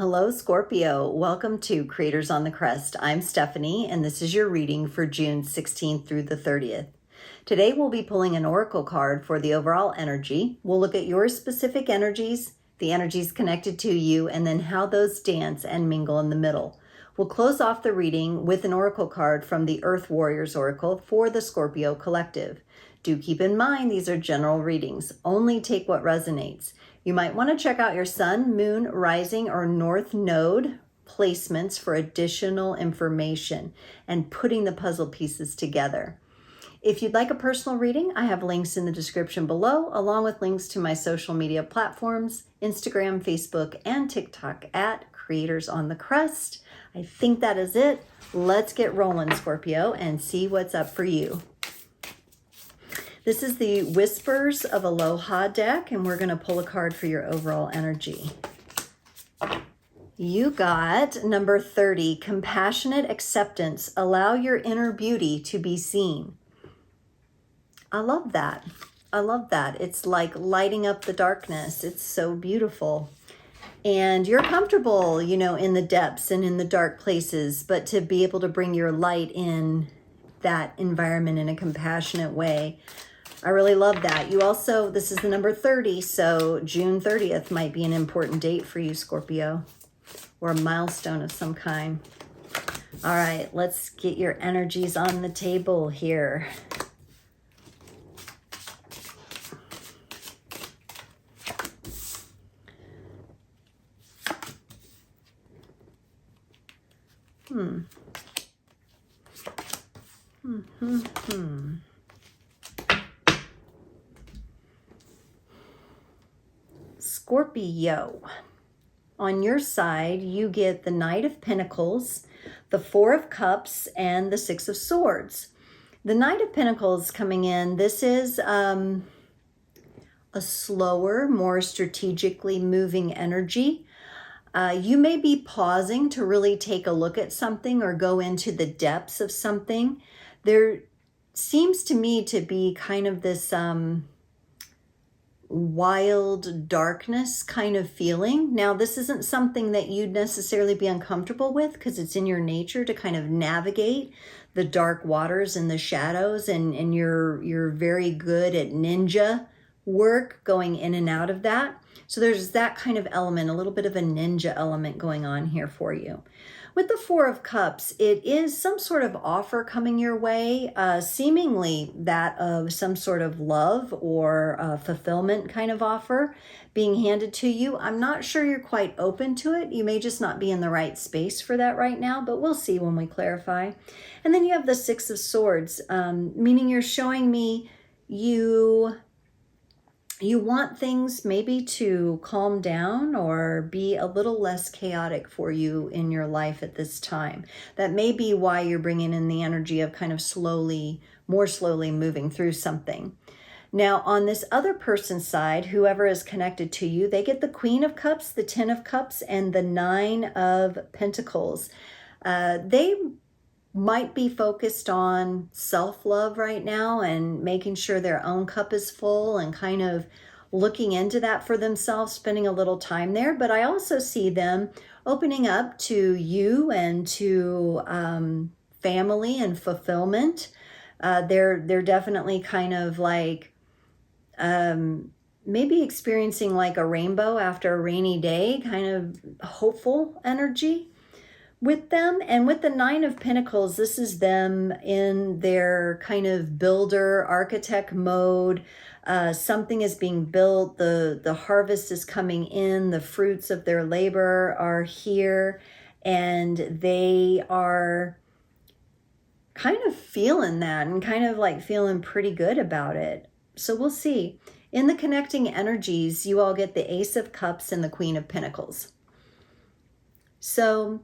Hello, Scorpio. Welcome to Creators on the Crest. I'm Stephanie, and this is your reading for June 16th through the 30th. Today, we'll be pulling an oracle card for the overall energy. We'll look at your specific energies, the energies connected to you, and then how those dance and mingle in the middle. We'll close off the reading with an oracle card from the Earth Warriors Oracle for the Scorpio Collective. Do keep in mind these are general readings. Only take what resonates. You might want to check out your sun, moon, rising, or north node placements for additional information and putting the puzzle pieces together. If you'd like a personal reading, I have links in the description below, along with links to my social media platforms, Instagram, Facebook, and TikTok at Creators on the Crest. I think that is it. Let's get rolling, Scorpio, and see what's up for you. This is the Whispers of Aloha deck, and we're going to pull a card for your overall energy. You got number 30, Compassionate Acceptance. Allow your inner beauty to be seen. I love that. I love that. It's like lighting up the darkness. It's so beautiful. And you're comfortable, in the depths and in the dark places, but to be able to bring your light in that environment in a compassionate way. I really love that. You also, this is the number 30, so June 30th might be an important date for you, Scorpio, or a milestone of some kind. All right, let's get your energies on the table here. Scorpio, on your side, you get the Knight of Pentacles, the Four of Cups, and the Six of Swords. The Knight of Pentacles coming in, this is a slower, more strategically moving energy. You may be pausing to really take a look at something or go into the depths of something. There seems to me to be kind of this wild darkness kind of feeling. Now, this isn't something that you'd necessarily be uncomfortable with because it's in your nature to kind of navigate the dark waters and the shadows, and you're very good at ninja work going in and out of that. So there's that kind of element, a little bit of a ninja element going on here for you. With the Four of Cups, it is some sort of offer coming your way, seemingly that of some sort of love or fulfillment kind of offer being handed to you. I'm not sure you're quite open to it. You may just not be in the right space for that right now, but we'll see when we clarify. And then you have the Six of Swords, meaning you're showing me you want things maybe to calm down or be a little less chaotic for you in your life at this time. That may be why you're bringing in the energy of kind of more slowly moving through something. Now, on this other person's side, whoever is connected to you, they get the Queen of Cups, the Ten of Cups, and the Nine of Pentacles. They might be focused on self-love right now and making sure their own cup is full and kind of looking into that for themselves, spending a little time there. But I also see them opening up to you and to family and fulfillment. They're definitely kind of like maybe experiencing like a rainbow after a rainy day, kind of hopeful energy with them. And with the Nine of Pentacles, this is them in their kind of builder, architect mode. Something is being built. The harvest is coming in. The fruits of their labor are here. And they are kind of feeling that and kind of like feeling pretty good about it. So we'll see. In the connecting energies, you all get the Ace of Cups and the Queen of Pentacles. So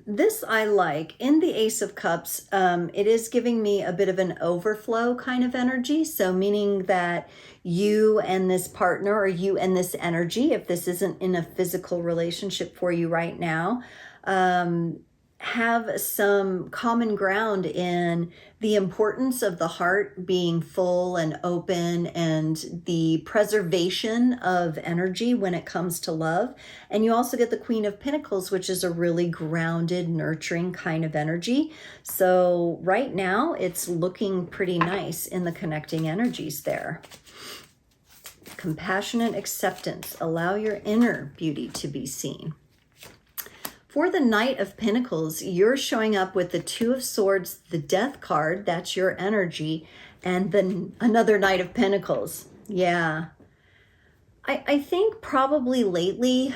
this I like. In the Ace of Cups, it is giving me a bit of an overflow kind of energy. So meaning that you and this partner, or you and this energy, if this isn't in a physical relationship for you right now, have some common ground in the importance of the heart being full and open and the preservation of energy when it comes to love. And you also get the Queen of Pentacles, which is a really grounded, nurturing kind of energy. So right now it's looking pretty nice in the connecting energies there. Compassionate acceptance. Allow your inner beauty to be seen. For the Knight of Pentacles, you're showing up with the Two of Swords, the Death card, that's your energy, and then another Knight of Pentacles. Yeah. I think probably lately,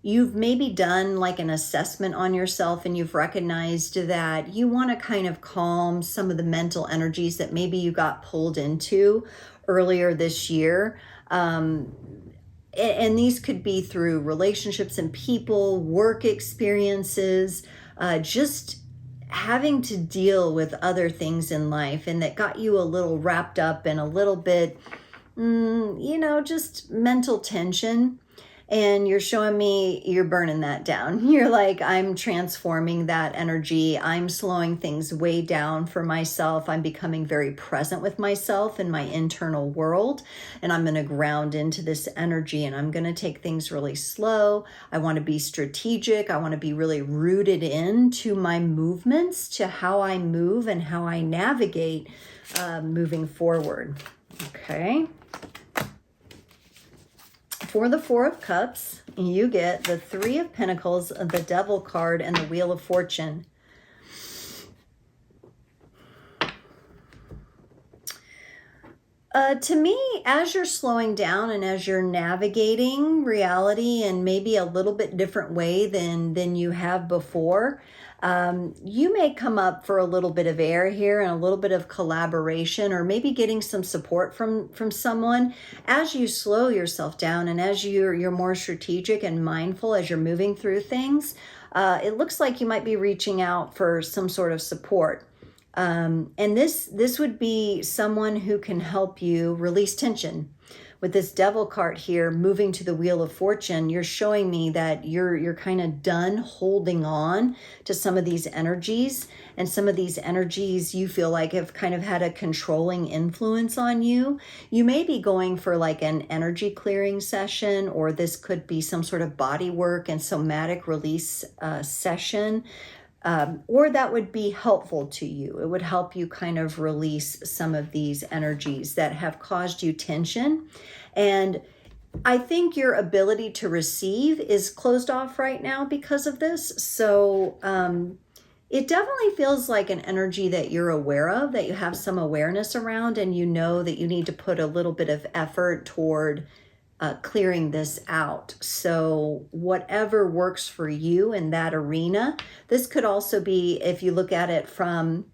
you've maybe done like an assessment on yourself and you've recognized that you want to kind of calm some of the mental energies that maybe you got pulled into earlier this year. And these could be through relationships and people, work experiences, just having to deal with other things in life, and that got you a little wrapped up in a little bit, just mental tension. And you're showing me you're burning that down. You're like, I'm transforming that energy. I'm slowing things way down for myself. I'm becoming very present with myself and my internal world. And I'm going to ground into this energy and I'm going to take things really slow. I want to be strategic. I want to be really rooted into my movements, to how I move and how I navigate moving forward. Okay. For the Four of Cups, you get the Three of Pentacles, the Devil card, and the Wheel of Fortune. To me, as you're slowing down and as you're navigating reality in maybe a little bit different way than you have before, you may come up for a little bit of air here and a little bit of collaboration, or maybe getting some support from someone as you slow yourself down and as you're more strategic and mindful as you're moving through things. It looks like you might be reaching out for some sort of support. And this would be someone who can help you release tension. With this Devil card here, moving to the Wheel of Fortune, you're showing me that you're kind of done holding on to some of these energies, and some of these energies you feel like have kind of had a controlling influence on you. You may be going for like an energy clearing session, or this could be some sort of body work and somatic release session. Or that would be helpful to you. It would help you kind of release some of these energies that have caused you tension. And I think your ability to receive is closed off right now because of this. So it definitely feels like an energy that you're aware of, that you have some awareness around, and you know that you need to put a little bit of effort toward clearing this out. So whatever works for you in that arena. This could also be, if you look at it from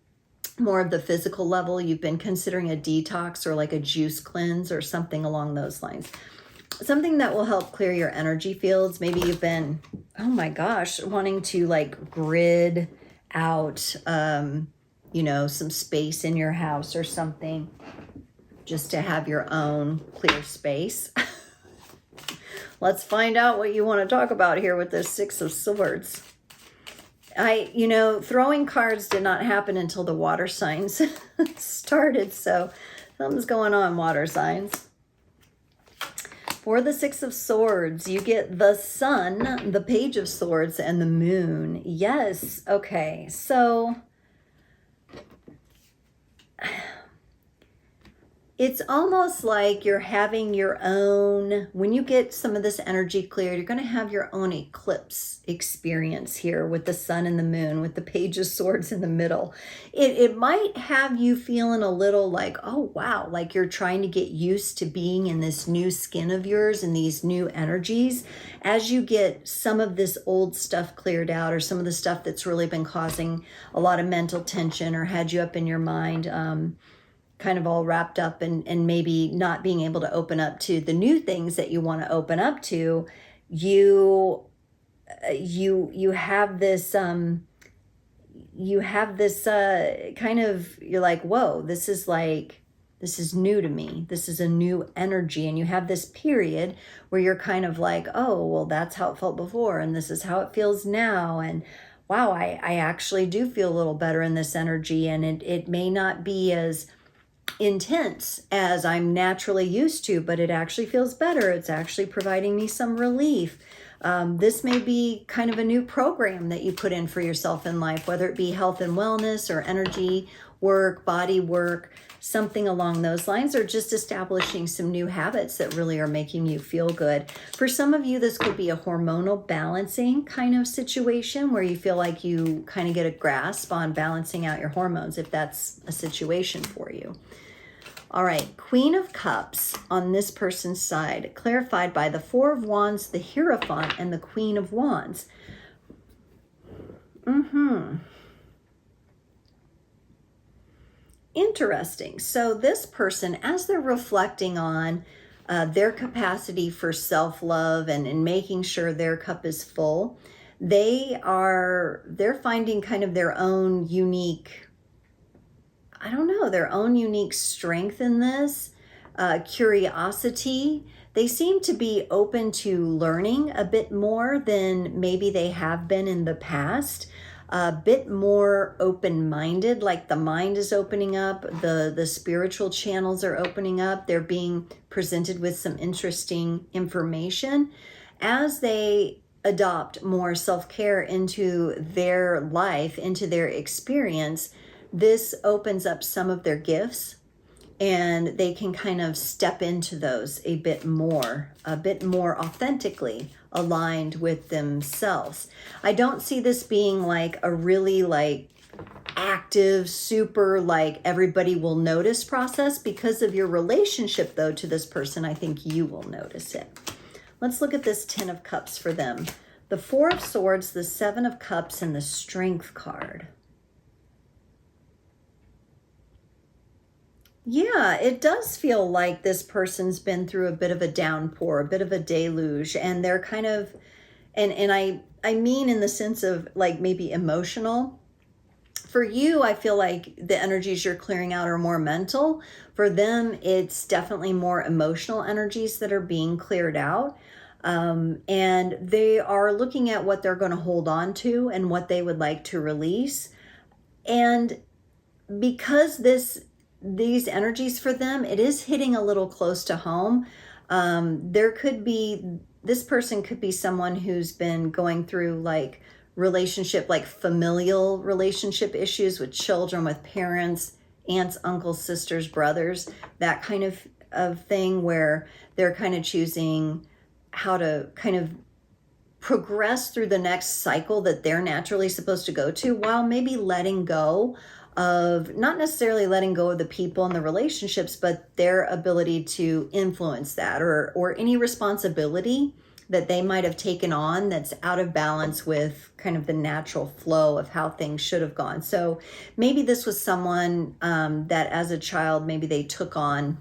more of the physical level, you've been considering a detox or like a juice cleanse or something along those lines. Something that will help clear your energy fields. Maybe you've been, oh my gosh, wanting to like grid out, some space in your house or something, just to have your own clear space. Let's find out what you want to talk about here with this Six of Swords. Throwing cards did not happen until the water signs started. So something's going on, water signs. For the Six of Swords, you get the Sun, the Page of Swords, and the Moon. Yes. Okay. So it's almost like you're having your own, when you get some of this energy cleared, you're going to have your own eclipse experience here with the Sun and the Moon, with the Page of Swords in the middle. It might have you feeling a little like, oh, wow, like you're trying to get used to being in this new skin of yours and these new energies. As you get some of this old stuff cleared out, or some of the stuff that's really been causing a lot of mental tension or had you up in your mind, kind of all wrapped up and maybe not being able to open up to the new things that you want to open up to, you have this kind of, you're like, whoa, this is This is new to me. This is a new energy. And you have this period where you're kind of like, oh, well, that's how it felt before. And this is how it feels now. And wow, I actually do feel a little better in this energy. And it may not be as intense as I'm naturally used to, but it actually feels better. It's actually providing me some relief. This may be kind of a new program that you put in for yourself in life, whether it be health and wellness or energy work, body work, something along those lines, or just establishing some new habits that really are making you feel good. For some of you, this could be a hormonal balancing kind of situation where you feel like you kind of get a grasp on balancing out your hormones, if that's a situation for you. All right, Queen of Cups on this person's side, clarified by the Four of Wands, the Hierophant, and the Queen of Wands. Interesting. So this person, as they're reflecting on their capacity for self-love and making sure their cup is full, they're finding kind of their own unique, I don't know, their own unique strength in this, curiosity. They seem to be open to learning a bit more than maybe they have been in the past. A bit more open-minded, like the mind is opening up, the spiritual channels are opening up. They're being presented with some interesting information. As they adopt more self-care into their life, into their experience, this opens up some of their gifts, and they can kind of step into those a bit more authentically aligned with themselves. I don't see this being like a really like active, super like everybody will notice process. Because of your relationship though to this person, I think you will notice it. Let's look at this 10 of Cups for them. The Four of Swords, the Seven of Cups, and the Strength card. Yeah, it does feel like this person's been through a bit of a downpour, a bit of a deluge, and they're kind of, and I mean in the sense of like maybe emotional. For you, I feel like the energies you're clearing out are more mental. For them, it's definitely more emotional energies that are being cleared out. And they are looking at what they're going to hold on to and what they would like to release. And because these energies for them, it is hitting a little close to home. This person could be someone who's been going through like familial relationship issues with children, with parents, aunts, uncles, sisters, brothers, that kind of thing, where they're kind of choosing how to kind of progress through the next cycle that they're naturally supposed to go to, while maybe letting go of, not necessarily letting go of the people and the relationships, but their ability to influence that, or any responsibility that they might have taken on that's out of balance with kind of the natural flow of how things should have gone. So maybe this was someone that as a child, maybe they took on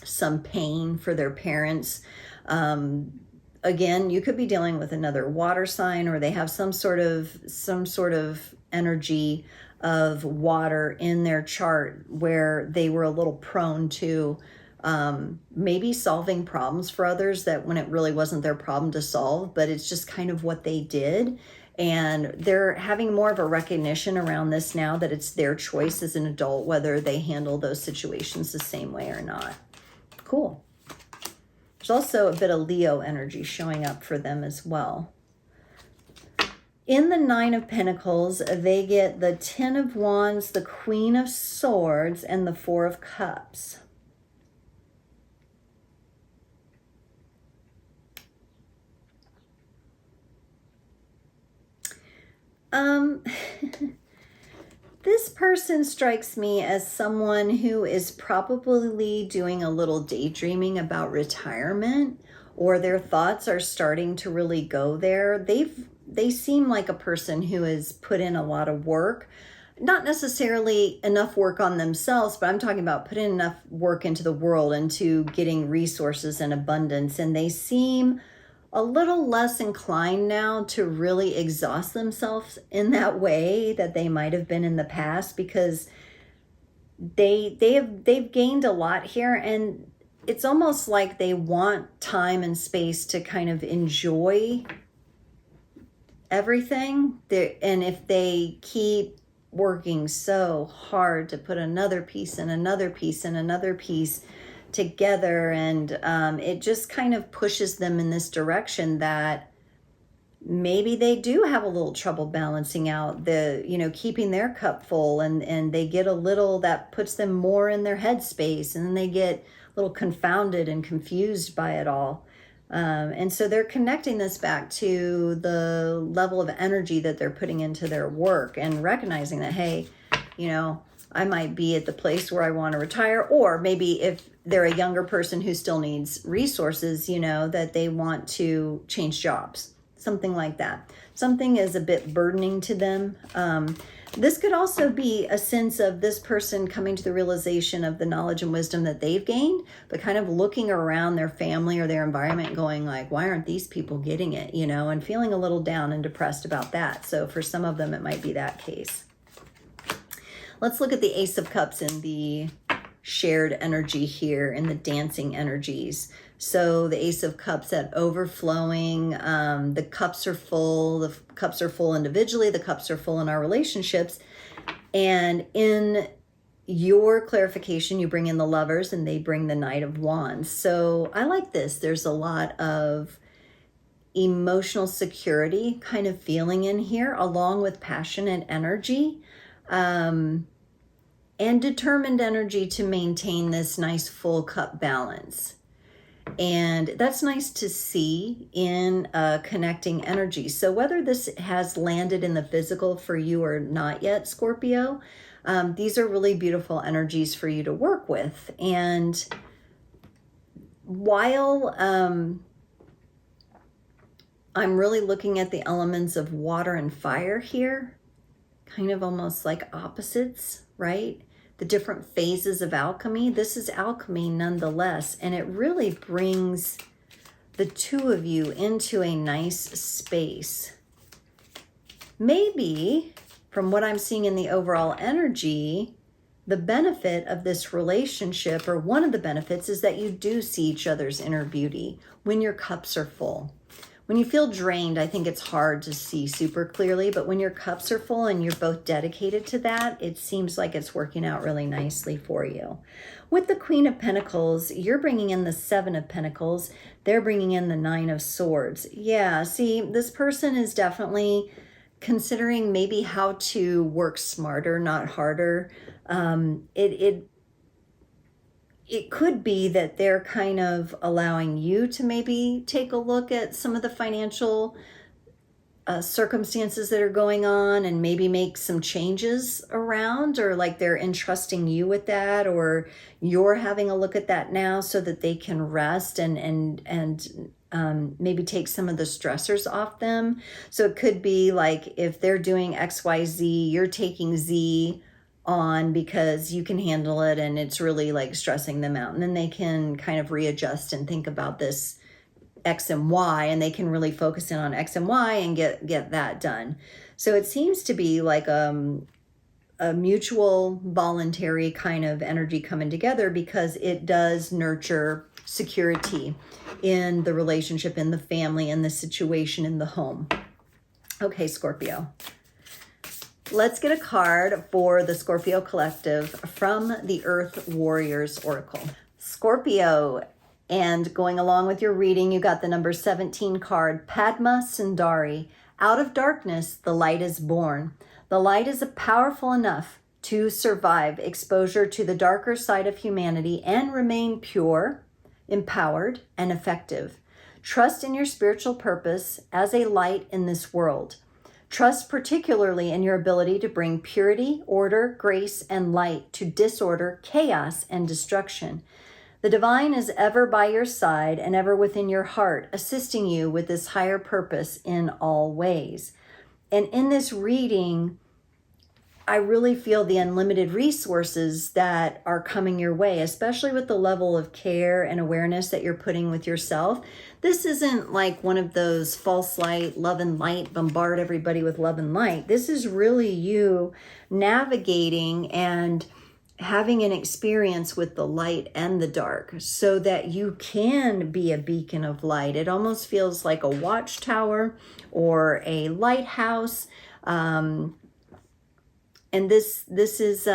some pain for their parents. Again, you could be dealing with another water sign, or they have some sort of energy of water in their chart where they were a little prone to maybe solving problems for others that when it really wasn't their problem to solve, but it's just kind of what they did. And they're having more of a recognition around this now, that it's their choice as an adult whether they handle those situations the same way or not. Cool. There's also a bit of Leo energy showing up for them as well. In the Nine of Pentacles, they get the 10 of Wands, the Queen of Swords, and the Four of Cups. This person strikes me as someone who is probably doing a little daydreaming about retirement, or their thoughts are starting to really go there. They seem like a person who has put in a lot of work, not necessarily enough work on themselves, but I'm talking about putting enough work into the world, into getting resources and abundance. And they seem a little less inclined now to really exhaust themselves in that way that they might have been in the past, because they've gained a lot here, and it's almost like they want time and space to kind of enjoy everything. And if they keep working so hard to put another piece and another piece and another piece together, and it just kind of pushes them in this direction that maybe they do have a little trouble balancing out keeping their cup full, and they get a little, that puts them more in their head space, and then they get a little confounded and confused by it all. And so they're connecting this back to the level of energy that they're putting into their work, and recognizing that, hey, I might be at the place where I want to retire, or maybe if they're a younger person who still needs resources, that they want to change jobs, something like that. Something is a bit burdening to them. This could also be a sense of this person coming to the realization of the knowledge and wisdom that they've gained, but kind of looking around their family or their environment going like, why aren't these people getting it, and feeling a little down and depressed about that. So for some of them, it might be that case. Let's look at the Ace of Cups in the shared energy here, in the dancing energies. So the Ace of Cups, that overflowing, the cups are full. The cups are full individually. The cups are full in our relationships. And in your clarification, you bring in the Lovers, and they bring the Knight of Wands. So I like this. There's a lot of emotional security kind of feeling in here, along with passionate energy. And determined energy to maintain this nice full cup balance. And that's nice to see in connecting energy. So whether this has landed in the physical for you or not yet, Scorpio, these are really beautiful energies for you to work with. And while I'm really looking at the elements of water and fire here, kind of almost like opposites, right? The different phases of alchemy. This is alchemy nonetheless, and it really brings the two of you into a nice space. Maybe, from what I'm seeing in the overall energy, the benefit of this relationship, or one of the benefits, is that you do see each other's inner beauty when your cups are full. When you feel drained, I think it's hard to see super clearly, but when your cups are full and you're both dedicated to that, it seems like it's working out really nicely for you. With the Queen of Pentacles, you're bringing in the Seven of Pentacles. They're bringing in the Nine of Swords. Yeah, see, this person is definitely considering maybe how to work smarter, not harder. It could be that they're kind of allowing you to maybe take a look at some of the financial circumstances that are going on, and maybe make some changes around, or like they're entrusting you with that, or you're having a look at that now so that they can rest and maybe take some of the stressors off them. So it could be like, if they're doing XYZ, you're taking Z on because you can handle it, and it's really like stressing them out, and then they can kind of readjust and think about this X and Y, and they can really focus in on X and Y and get that done. So it seems to be like a mutual voluntary kind of energy coming together, because it does nurture security in the relationship, in the family, in the situation, in the home. Okay, Scorpio. Let's get a card for the Scorpio Collective from the Earth Warriors Oracle. Scorpio, and going along with your reading, you got the number 17 card, Padma Sundari. Out of darkness, the light is born. The light is powerful enough to survive exposure to the darker side of humanity and remain pure, empowered, and effective. Trust in your spiritual purpose as a light in this world. Trust particularly in your ability to bring purity, order, grace, and light to disorder, chaos, and destruction. The divine is ever by your side and ever within your heart, assisting you with this higher purpose in all ways. And in this reading, I really feel the unlimited resources that are coming your way, especially with the level of care and awareness that you're putting with yourself. This isn't like one of those false light, love and light, bombard everybody with love and light. This is really you navigating and having an experience with the light and the dark so that you can be a beacon of light. It almost feels like a watchtower or a lighthouse. And this is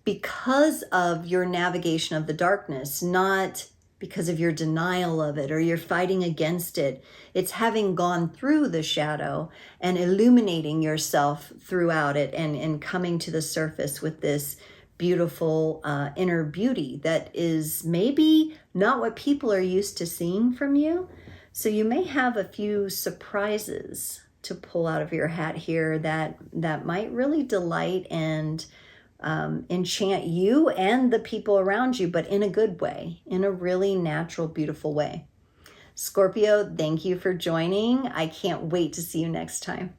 because of your navigation of the darkness, not because of your denial of it or you're fighting against it. It's having gone through the shadow and illuminating yourself throughout it and coming to the surface with this beautiful inner beauty that is maybe not what people are used to seeing from you. So you may have a few surprises to pull out of your hat here that might really delight and enchant you and the people around you, but in a good way, in a really natural, beautiful way. Scorpio, thank you for joining. I can't wait to see you next time.